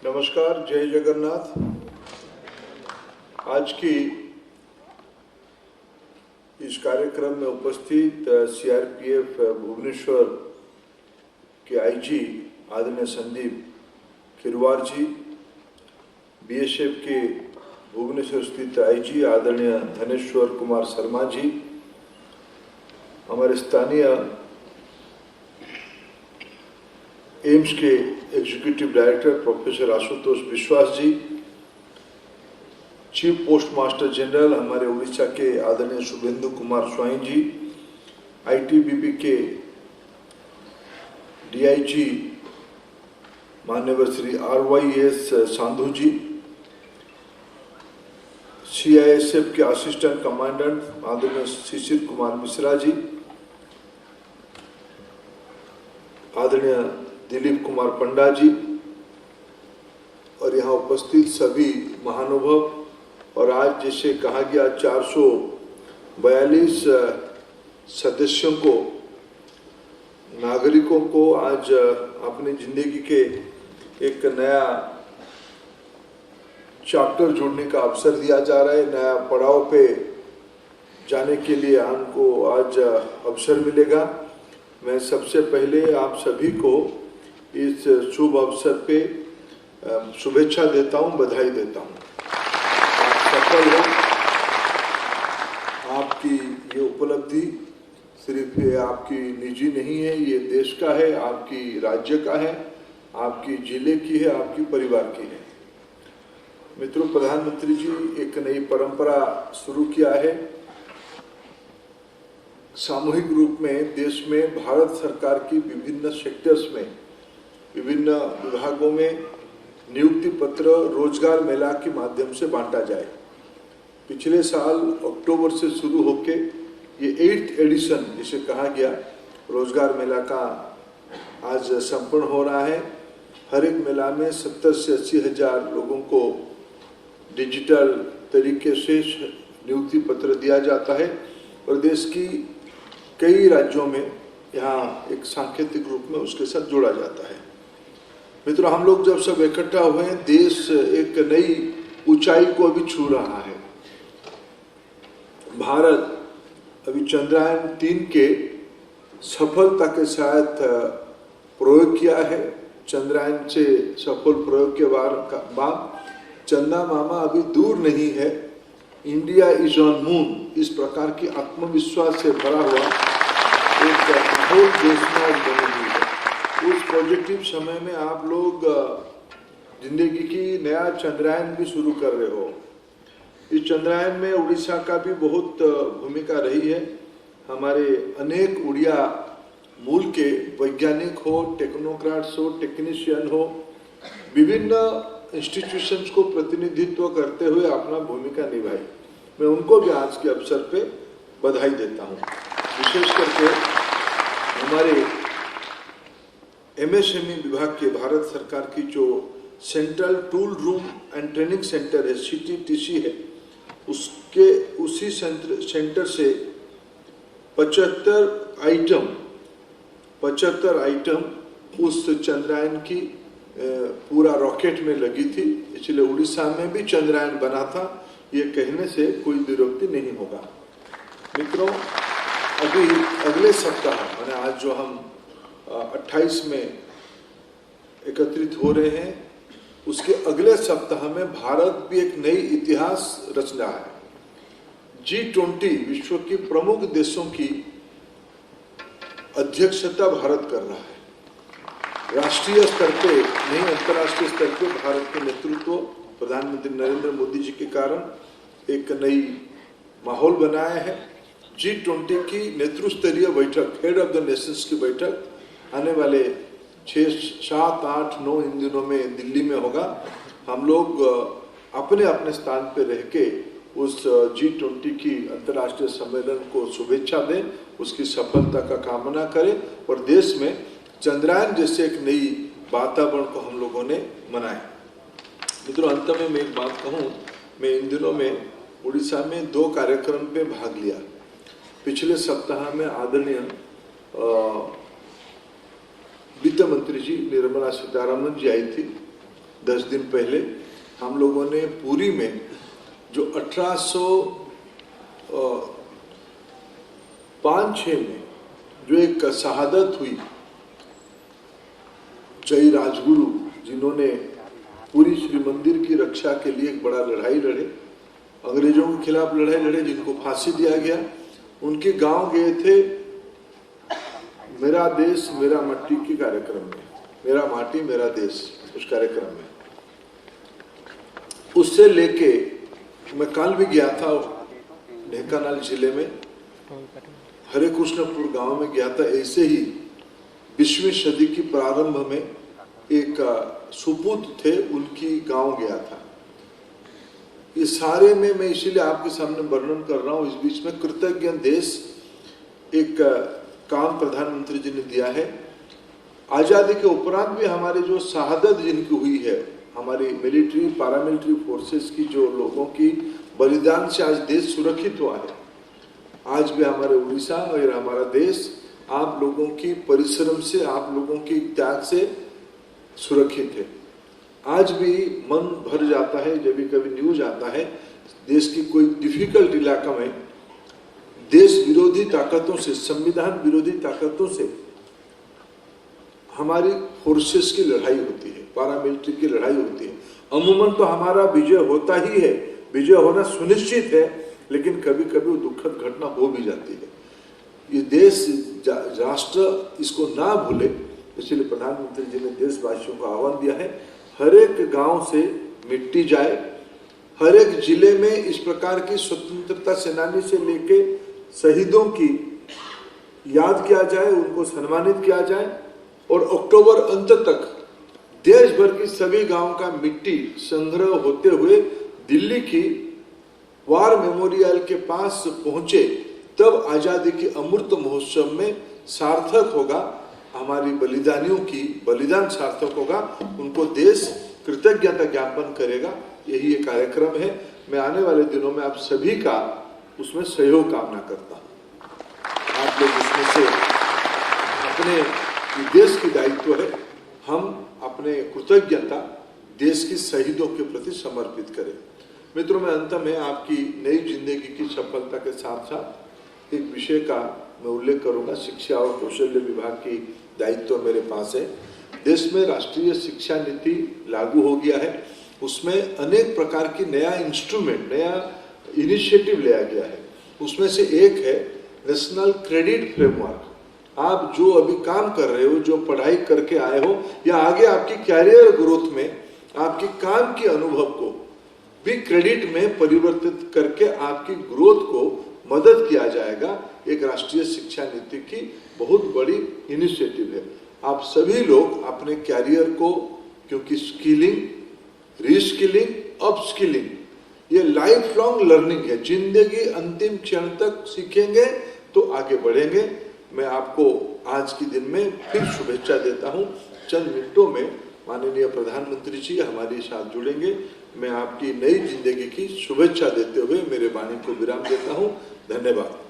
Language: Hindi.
नमस्कार, जय जगन्नाथ। आज की इस कार्यक्रम में उपस्थित सीआरपीएफ भुवनेश्वर के आईजी आदरणीय संदीप खिरवार जी, बीएसएफ के भुवनेश्वर स्थित आईजी आदरणीय धनेश्वर कुमार शर्मा जी, हमारे स्थानीय एम्स के एग्जीक्यूटिव डायरेक्टर प्रोफेसर आशुतोष विश्वास जी, चीफ पोस्ट मास्टर जनरल हमारे उड़ीसा के आदरणीय शुभेंदु कुमार स्वाइन जी, आईटीबीपी के डीआईजी मान्यवर श्री आरवाईएस सांधु जी, सीआईएसएफ के असिस्टेंट कमांडेंट आदरणीय शिशिर कुमार मिश्रा जी, आदरणीय दिलीप कुमार पंडा जी और यहाँ उपस्थित सभी महानुभाव और आज जैसे कहा गया 442 सदस्यों को, नागरिकों को आज अपनी जिंदगी के एक नया चैप्टर जोड़ने का अवसर दिया जा रहा है। नया पड़ाव पे जाने के लिए हमको आज अवसर मिलेगा। मैं सबसे पहले आप सभी को इस शुभ अवसर पे शुभेच्छा देता हूं, बधाई देता हूं। आप सफल हो। आपकी ये उपलब्धि सिर्फ आपकी निजी नहीं है, ये देश का है, आपकी राज्य का है, आपकी जिले की है, आपकी परिवार की है। मित्रों, प्रधानमंत्री जी एक नई परंपरा शुरू किया है। सामूहिक रूप में देश में भारत सरकार की विभिन्न सेक्टर्स में, विभिन्न विभागों में नियुक्ति पत्र रोजगार मेला के माध्यम से बांटा जाए। पिछले साल अक्टूबर से शुरू होके ये 8th एडिशन जिसे कहा गया रोजगार मेला का आज संपन्न हो रहा है। हर एक मेला में 70 से 80 हजार लोगों को डिजिटल तरीके से नियुक्ति पत्र दिया जाता है और देश की कई राज्यों में यहाँ एक सांकेतिक रूप में उसके साथ जोड़ा जाता है। मित्रों, हम लोग जब सब इकट्ठा हुए हैं, देश एक नई ऊंचाई को अभी छू रहा है। भारत अभी चंद्रयान 3 के सफलता के साथ प्रयोग किया है। चंद्रयान से सफल प्रयोग के बाद चंदा मामा अभी दूर नहीं है, इंडिया इज ऑन मून, इस प्रकार की आत्मविश्वास से भरा हुआ एक माहौल देश में आज बनी हुई है। उस पॉजिटिव समय में आप लोग जिंदगी की नया चंद्रयान भी शुरू कर रहे हो। इस चंद्रयान में उड़ीसा का भी बहुत भूमिका रही है। हमारे अनेक उड़िया मूल के वैज्ञानिक हो, टेक्नोक्रेट्स हो, टेक्नीशियन हो, विभिन्न इंस्टीट्यूशंस को प्रतिनिधित्व करते हुए अपना भूमिका निभाई। मैं उनको भी आज के अवसर पे बधाई देता हूँ। विशेष करके हमारे एमएसएमई विभाग के भारत सरकार की जो central tool room and training centre है, सीटीटीसी है, उसी सेंटर से 75 आइटम उस चंद्रयान की पूरा रॉकेट में लगी थी। इसलिए उड़ीसा में भी चंद्रयान बना था, ये कहने से कोई विरोक्ति नहीं होगा। मित्रों, अभी अगले सप्ताह माने आज जो हम 28 में एकत्रित हो रहे हैं, उसके अगले सप्ताह में भारत भी एक नई इतिहास रच रहा है। G20 विश्व के प्रमुख देशों की अध्यक्षता भारत कर रहा है। राष्ट्रीय स्तर पे नहीं, अंतर्राष्ट्रीय स्तर पे भारत के नेतृत्व प्रधानमंत्री नरेंद्र मोदी जी के कारण एक नई माहौल बनाया है। G20 की नेतृत्व स्तरीय बैठक, हेड ऑफ द नेशंस की बैठक आने वाले 6, 7, 8, 9 इन दिनों में दिल्ली में होगा। हम लोग अपने अपने स्थान पे रह के उस G20 की अंतर्राष्ट्रीय सम्मेलन को शुभेच्छा दें, उसकी सफलता का कामना करें और देश में चंद्रयान जैसे एक नई वातावरण को हम लोगों ने मनाया। मित्रों, अंत में मैं एक बात कहूँ, मैं इन दिनों में उड़ीसा में 2 कार्यक्रम पे भाग लिया। पिछले सप्ताह में आदरणीय वित्त मंत्री जी निर्मला सीतारमण जी आई थी 10 दिन पहले हम लोगों ने पुरी में जो 1805-6 में जो एक शहादत हुई, जय राजगुरु जिन्होंने पूरी श्री मंदिर की रक्षा के लिए एक बड़ा लड़ाई लड़े, अंग्रेजों के खिलाफ लड़ाई लड़े, जिनको फांसी दिया गया, उनके गांव गए थे मेरा देश मेरा मट्टी के कार्यक्रम में, मेरा माटी मेरा देश, उस कार्यक्रम में। उससे लेके मैं कल भी गया था ढेंकानाल जिले में, हरे कृष्णपुर गांव में गया था। ऐसे ही 20वीं सदी की प्रारंभ में एक सुपूत थे, उनकी गांव गया था। ये सारे में मैं इसीलिए आपके सामने वर्णन कर रहा हूं। इस बीच में कृतज्ञ देश एक काम प्रधानमंत्री जी ने दिया है। आजादी के उपरांत भी हमारे जो शहादत जिनकी हुई है, हमारी मिलिट्री पैरामिलिट्री फोर्सेस की जो लोगों की बलिदान से आज देश सुरक्षित हुआ है। आज भी हमारे उड़ीसा और हमारा देश आप लोगों की परिश्रम से, आप लोगों की त्याग से सुरक्षित है। आज भी मन भर जाता है जब भी कभी न्यूज आता है देश की कोई डिफिकल्ट इलाका में देश विरोधी ताकतों से, संविधान विरोधी ताकतों से हमारी फोर्सेस की लड़ाई होती है, पैरामिलिट्री की लड़ाई होती है। अमूमन तो हमारा विजय होता ही है, विजय होना सुनिश्चित है, लेकिन कभी कभी वो दुखद घटना हो भी जाती है। ये देश राष्ट्र इसको ना भूले, इसलिए प्रधानमंत्री जी ने देशवासियों को आह्वान दिया है, हर एक गांव से मिट्टी जाए, हर एक जिले में इस प्रकार की स्वतंत्रता सेनानी से लेके शहीदों की याद किया जाए, उनको सम्मानित किया जाए, और अक्टूबर अंत तक देश भर की सभी गांव का मिट्टी संग्रह होते हुए दिल्ली की वार मेमोरियल के पास पहुंचे, तब आजादी के अमृत महोत्सव में सार्थक होगा, हमारी बलिदानियों की बलिदान सार्थक होगा, उनको देश कृतज्ञता ज्ञापन करेगा। यही ये कार्यक्रम है। मैं आने वाले दिनों में आप सभी का उसमें सहयोग कामना करता हूं। आप लोग उसमें से अपने देश की दायित्व है, हम अपने कृतज्ञता देश की शहीदों के प्रति समर्पित करें। मित्रों, में अंत में आपकी नई जिंदगी की सफलता के साथ साथ एक विषय का मैं उल्लेख करूंगा। शिक्षा और कौशल्य विभाग की दायित्व मेरे पास है। देश में राष्ट्रीय शिक्षा नीति लागू हो गया है, उसमें अनेक प्रकार की नया इंस्ट्रूमेंट, नया इनिशिएटिव लिया गया है। उसमें से एक है नेशनल क्रेडिट फ्रेमवर्क। आप जो अभी काम कर रहे हो, जो पढ़ाई करके आए हो, या आगे आपकी कैरियर ग्रोथ में आपकी काम की अनुभव को भी क्रेडिट में परिवर्तित करके आपकी ग्रोथ को मदद किया जाएगा। एक राष्ट्रीय शिक्षा नीति की बहुत बड़ी इनिशिएटिव है। आप सभी लोग अपने कैरियर को, क्योंकि स्किलिंग, रीस्किलिंग, अपस्किलिंग ये लाइफ लॉन्ग लर्निंग है, जिंदगी अंतिम क्षण तक सीखेंगे तो आगे बढ़ेंगे। मैं आपको आज के दिन में फिर शुभेच्छा देता हूं। चंद मिनटों में माननीय प्रधानमंत्री जी हमारे साथ जुड़ेंगे। मैं आपकी नई जिंदगी की शुभेच्छा देते हुए मेरे वाणी को विराम देता हूं। धन्यवाद।